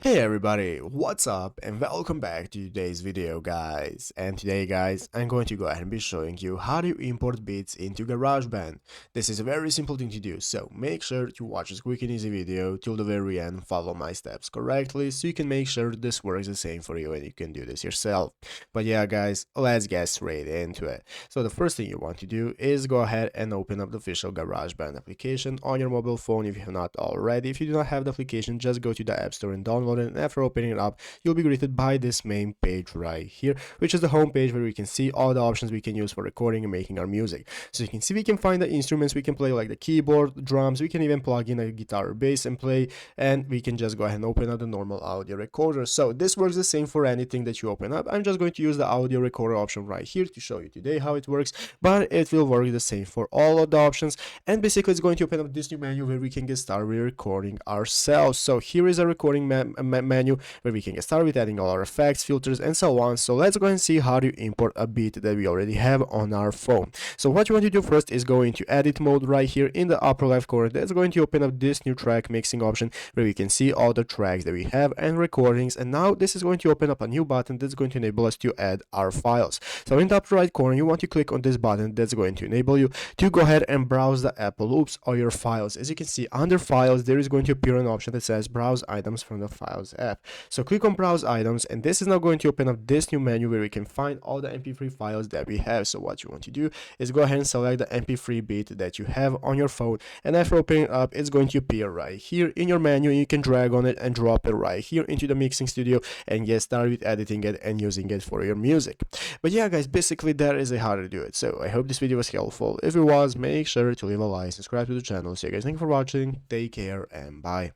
Hey everybody, what's up and welcome back to today's video guys. And today guys, I'm going to go ahead and be showing you how to import beats into GarageBand. This is a very simple thing to do, so make sure to watch this quick and easy video till the very end, follow my steps correctly so you can make sure this works the same for you and you can do this yourself. But yeah guys, let's get straight into it. So the first thing you want to do is go ahead and open up the official GarageBand application on your mobile phone if you have not already. If you do not have the application, just go to the App Store and download, and after opening it up you'll be greeted by this main page right here, which is the home page where we can see all the options we can use for recording and making our music. So you can see we can find the instruments we can play, like the keyboard, drums. We can even plug in a guitar or bass and play, and we can just go ahead and open up the normal audio recorder. So this works the same for anything that you open up. I'm just going to use the audio recorder option right here to show you today how it works, but it will work the same for all of the options. And basically it's going to open up this new menu where we can get started with recording ourselves. So here is a recording menu where we can get started with adding all our effects, filters, and so on. So let's go and see how to import a beat that we already have on our phone. So what you want to do first is go into edit mode right here in the upper left corner. That's going to open up this new track mixing option where we can see all the tracks that we have and recordings. And now this is going to open up a new button that's going to enable us to add our files. So in the upper right corner you want to click on this button that's going to enable you to go ahead and browse the Apple Loops or your files. As you can see under files there is going to appear an option that says browse items from the files app. So click on browse items, and this is now going to open up this new menu where we can find all the mp3 files that we have. So what you want to do is go ahead and select the mp3 beat that you have on your phone, and after opening it up it's going to appear right here in your menu. You can drag on it and drop it right here into the mixing studio and get started with editing it and using it for your music. But yeah guys, basically that is how to do it. So I hope this video was helpful. If it was, make sure to leave a like, subscribe to the channel. So you guys, thank you for watching, take care, and bye.